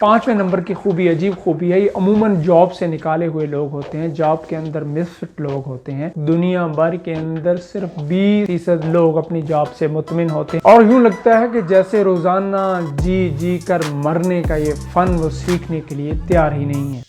पांचवें नंबर की खूबी अजीब खूबी है, ये अमूमन जॉब से निकाले हुए लोग होते हैं। जॉब के अंदर मिसफिट लोग होते हैं। दुनिया भर के अंदर सिर्फ 20% लोग अपनी जॉब से मुतमिन होते हैं और यूं लगता है कि जैसे रोजाना जी जी कर मरने का ये फन वो सीखने के लिए तैयार ही नहीं है।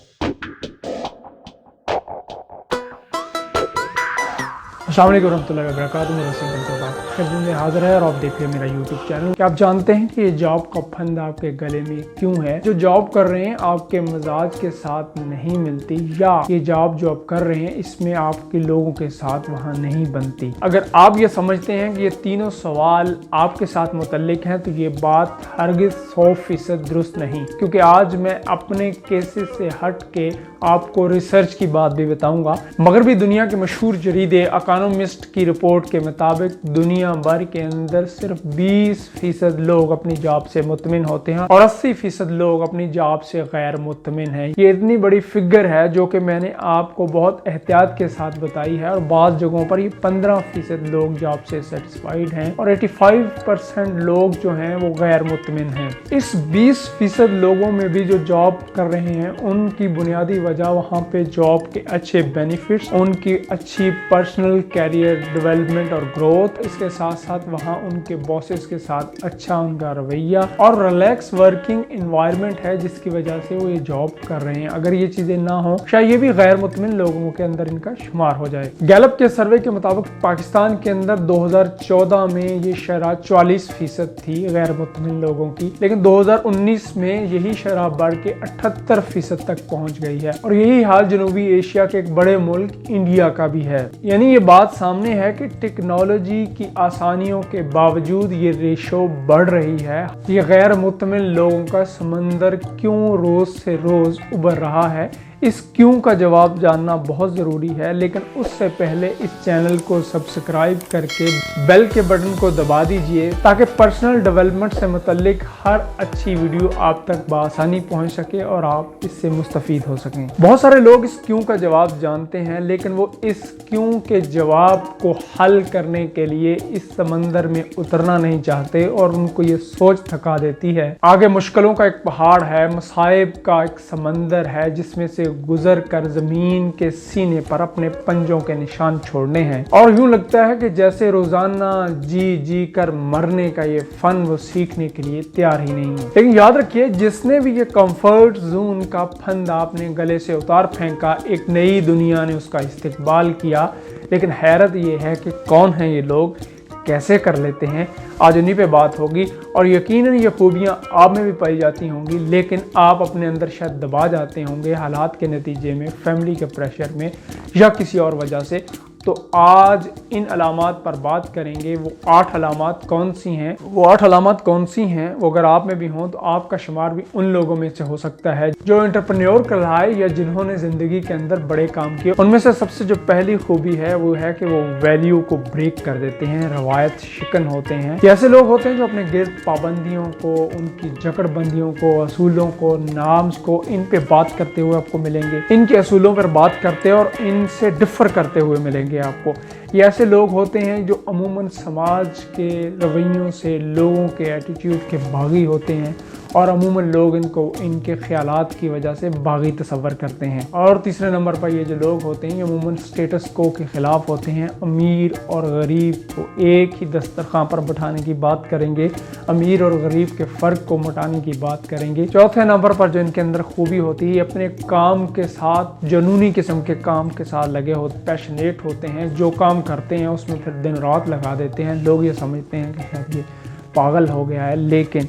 अस्सलाम वालेकुम रहमतुल्लाहि व बरकातहू। मेरा सिंगल से बात खिदमत में हाजिर है और आप देख रहे हैं मेरा यूट्यूब चैनल। क्या आप जानते हैं कि ये जॉब का फंद आपके गले में क्यों है? जो जॉब कर रहे हैं आपके मिजाज के साथ नहीं मिलती, या ये जॉब जो आप कर रहे हैं इसमें आपके लोगों के साथ वहाँ नहीं बनती। अगर आप ये समझते हैं कि ये तीनों सवाल आपके साथ मुतल्लिक हैं तो ये बात हरगिज 100% दुरुस्त नहीं, क्योंकि आज मैं अपने केसेस से हट के आपको रिसर्च की बात भी बताऊंगा। मगरबी दुनिया के मशहूर जरीदे इकोनॉमिस्ट की रिपोर्ट के मुताबिक दुनिया भर के अंदर सिर्फ 20% लोग अपनी जॉब से मुतमिन होते हैं और 80% लोग अपनी जॉब से गैर मुतमिन हैं। ये इतनी बड़ी फिगर है जो कि मैंने आपको बहुत एहतियात के साथ बताई है और बाज़ जगहों पर ये 15% लोग जॉब से सेटिस्फाइड हैं और 85% लोग जो हैं वो गैर मुतमिन हैं। इस 20% लोगों में भी जो जॉब कर रहे हैं उनकी बुनियादी वजह वहाँ पे जॉब के अच्छे बेनिफिट्स, उनकी अच्छी पर्सनल कैरियर डेवलपमेंट और ग्रोथ, इसके साथ साथ वहाँ उनके बॉसेस के साथ अच्छा उनका रवैया और रिलैक्स वर्किंग एनवायरनमेंट है जिसकी वजह से वो ये जॉब कर रहे हैं। अगर ये चीजें ना हो शायद ये भी गैर मुतमिन लोगों के अंदर इनका शुमार हो जाए। गैलप के सर्वे के मुताबिक पाकिस्तान के अंदर 2014 में ये शरह 44% थी गैर मुतमिन लोगों की, लेकिन 2019 में यही शरह बढ़ के 78% तक पहुंच गई है और यही हाल जनूबी एशिया के एक बड़े मुल्क इंडिया का भी है। यानी ये बात सामने है कि टेक्नोलॉजी की आसानियों के बावजूद ये रेशो बढ़ रही है। ये गैर मुतमिन लोगों का समंदर क्यों रोज से रोज उभर रहा है, इस क्यों का जवाब जानना बहुत ज़रूरी है। लेकिन उससे पहले इस चैनल को सब्सक्राइब करके बेल के बटन को दबा दीजिए ताकि पर्सनल डेवलपमेंट से मुतल्लिक हर अच्छी वीडियो आप तक बआसानी पहुंच सके और आप इससे मुस्तफीद हो सकें। बहुत सारे लोग इस क्यों का जवाब जानते हैं लेकिन वो इस क्यों के जवाब को हल करने के लिए इस समंदर में उतरना नहीं चाहते और उनको ये सोच थका देती है। आगे मुश्किलों का एक पहाड़ है, मसाइब का एक समंदर है जिसमें से गुजर कर जमीन के सीने पर अपने पंजों के निशान छोड़ने हैं और यूं लगता है कि जैसे रोजाना जी जी कर मरने का ये फन वो सीखने के लिए तैयार ही नहीं है। लेकिन याद रखिए, जिसने भी ये कंफर्ट जोन का फंद आपने गले से उतार फेंका, एक नई दुनिया ने उसका इस्तेकबाल किया। लेकिन हैरत ये है कि कौन है ये लोग, कैसे कर लेते हैं, आज उन्हीं पे बात होगी और यकीनन ये खूबियाँ आप में भी पाई जाती होंगी, लेकिन आप अपने अंदर शायद दबा जाते होंगे हालात के नतीजे में, फैमिली के प्रेशर में या किसी और वजह से। तो आज इन अलामात पर बात करेंगे। वो 8 अलामात कौन सी हैं? वो अगर आप में भी हों तो आपका शुमार भी उन लोगों में से हो सकता है जो एंटरप्रेन्योर कहलाए या जिन्होंने ज़िंदगी के अंदर बड़े काम किए। उनमें से सबसे जो पहली खूबी है वो है कि वो वैल्यू को ब्रेक कर देते हैं, रवायत शिकन होते हैं। ऐसे लोग होते हैं जो अपने गिर्द पाबंदियों को, उनकी जकड़बंदियों को, असूलों को, नाम्स को, इन पे बात करते हुए आपको मिलेंगे। इनके असूलों पर बात करते और इनसे डिफर करते हुए मिलेंगे आपको। ये ऐसे लोग होते हैं जो अमूमन समाज के रवैयों से, लोगों के एटीट्यूड के बागी होते हैं और अमूमन लोग इनको इनके ख्यालात की वजह से बागी तसव्वुर करते हैं। और तीसरे नंबर पर ये जो लोग होते हैं ये अमूमन स्टेटस को के ख़िलाफ़ होते हैं। अमीर और गरीब को एक ही दस्तरखान पर बिठाने की बात करेंगे, अमीर और गरीब के फ़र्क को मिटाने की बात करेंगे। चौथे नंबर पर जो इनके अंदर खूबी होती है, अपने काम के साथ जुनूनी किस्म के काम के साथ लगे होते, पैशनेट होते हैं। जो काम करते हैं उसमें फिर दिन रात लगा देते हैं। लोग ये समझते हैं कि शायद ये पागल हो गया है, लेकिन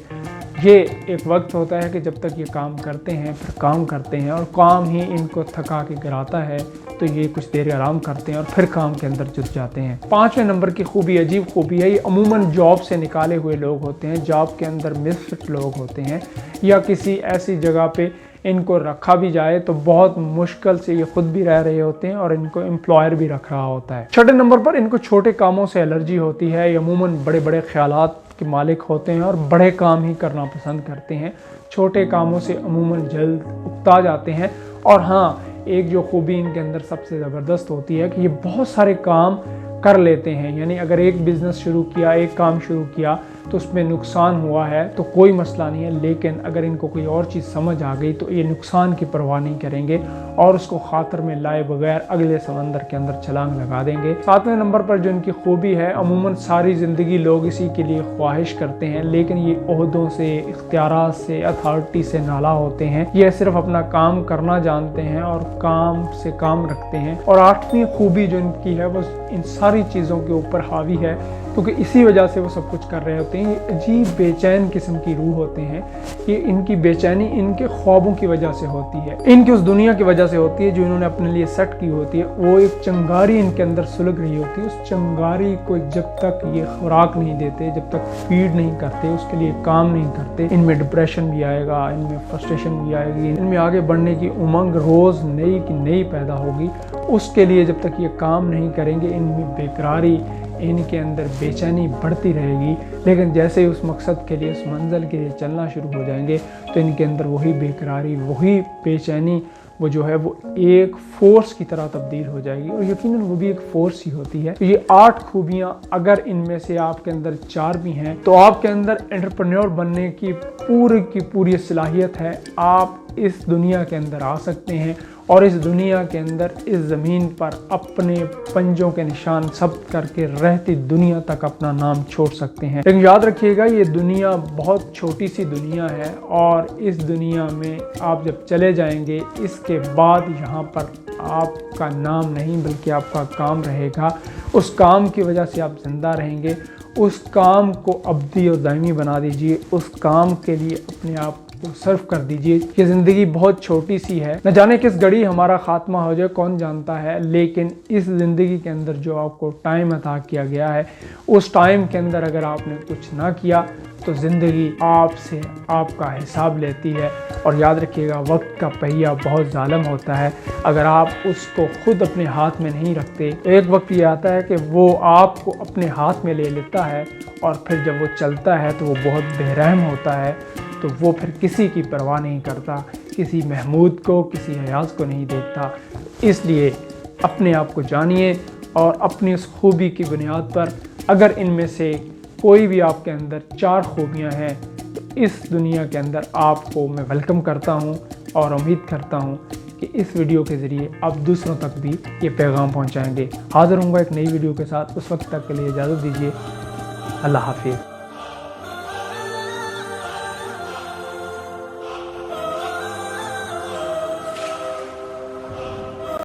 ये एक वक्त होता है कि जब तक ये काम करते हैं फिर काम करते हैं और काम ही इनको थका के गिराता है तो ये कुछ देर आराम करते हैं और फिर काम के अंदर जुट जाते हैं। पांचवें नंबर की खूबी अजीब खूबी है, ये अमूमन जॉब से निकाले हुए लोग होते हैं। जॉब के अंदर मिसफिट लोग होते हैं या किसी ऐसी जगह पे इनको रखा भी जाए तो बहुत मुश्किल से ये खुद भी रह रहे होते हैं और इनको एम्प्लॉयर भी रख रहा होता है। छठे नंबर पर इनको छोटे कामों से एलर्जी होती है। ये अमूमन बड़े बड़े ख्यालात के मालिक होते हैं और बड़े काम ही करना पसंद करते हैं। छोटे कामों से अमूमन जल्द उकता जाते हैं। और हाँ, एक जो खूबी इनके अंदर सबसे ज़बरदस्त होती है कि ये बहुत सारे काम कर लेते हैं। यानी अगर एक बिज़नेस शुरू किया, एक काम शुरू किया तो उसमें नुकसान हुआ है तो कोई मसला नहीं है, लेकिन अगर इनको कोई और चीज़ समझ आ गई तो ये नुकसान की परवाह नहीं करेंगे और उसको खातर में लाए बगैर अगले समंदर के अंदर छलांग लगा देंगे। 7वें नंबर पर जो इनकी खूबी है, अमूमन सारी ज़िंदगी लोग इसी के लिए ख्वाहिश करते हैं, लेकिन ये ओहदों से, इख्तियारात से, अथॉरिटी से नाला होते हैं। ये सिर्फ अपना काम करना जानते हैं और काम से काम रखते हैं। और 8वीं खूबी जो इनकी है वो इन सारी चीज़ों के ऊपर हावी है, क्योंकि इसी वजह से वो सब कुछ कर रहे होते हैं। ये अजीब बेचैन किस्म की रूह होते हैं। ये इनकी बेचैनी इनके ख्वाबों की वजह से होती है, इनकी उस दुनिया की वजह से होती है जो इन्होंने अपने लिए सेट की होती है। वो एक चिंगारी इनके अंदर सुलग रही होती है। उस चिंगारी को जब तक ये खुराक नहीं देते, जब तक फीड नहीं करते, उसके लिए काम नहीं करते, इनमें डिप्रेशन भी आएगा, इनमें फ्रस्ट्रेशन भी आएगी, इनमें आगे बढ़ने की उमंग रोज़ नई की नई पैदा होगी। उसके लिए जब तक ये काम नहीं करेंगे, इनमें बेकरारी, इनके अंदर बेचैनी बढ़ती रहेगी। लेकिन जैसे ही उस मकसद के लिए, उस मंजिल के लिए चलना शुरू हो जाएंगे तो इनके अंदर वही बेकरारी, वही बेचैनी वो जो है वो एक फोर्स की तरह तब्दील हो जाएगी, और यकीनन वो भी एक फोर्स ही होती है। तो ये 8 खूबियाँ अगर इनमें से आपके अंदर 4 भी हैं तो आपके अंदर एंटरप्रेन्योर बनने की पूरी सलाहियत है। आप इस दुनिया के अंदर आ सकते हैं और इस दुनिया के अंदर, इस ज़मीन पर अपने पंजों के निशान सब करके रहती दुनिया तक अपना नाम छोड़ सकते हैं। लेकिन याद रखिएगा, ये दुनिया बहुत छोटी सी दुनिया है और इस दुनिया में आप जब चले जाएंगे, इसके बाद यहाँ पर आपका नाम नहीं बल्कि आपका काम रहेगा। उस काम की वजह से आप ज़िंदा रहेंगे। उस काम को अब्दी और दायमी बना दीजिए, उस काम के लिए अपने आप को सर्व कर दीजिए। ये ज़िंदगी बहुत छोटी सी है, न जाने किस घड़ी हमारा खात्मा हो जाए, कौन जानता है। लेकिन इस ज़िंदगी के अंदर जो आपको टाइम अता किया गया है, उस टाइम के अंदर अगर आपने कुछ ना किया तो ज़िंदगी आपसे आपका हिसाब लेती है। और याद रखिएगा, वक्त का पहिया बहुत ज़ालिम होता है। अगर आप उसको खुद अपने हाथ में नहीं रखते तो एक वक्त ये आता है कि वो आपको अपने हाथ में ले लेता है, और फिर जब वो चलता है तो वो बहुत बेरहम होता है। तो वो फिर किसी की परवाह नहीं करता, किसी महमूद को, किसी हयाज को नहीं देखता। इसलिए अपने आप को जानिए और अपनी उस खूबी की बुनियाद पर अगर इनमें से कोई भी आपके अंदर 4 खूबियाँ हैं तो इस दुनिया के अंदर आपको मैं वेलकम करता हूँ और उम्मीद करता हूँ कि इस वीडियो के ज़रिए आप दूसरों तक भी ये पैगाम पहुँचाएँगे। हाज़िर होऊंगा एक नई वीडियो के साथ। उस वक्त तक के लिए इजाज़त दीजिए। अल्लाह हाफिज़।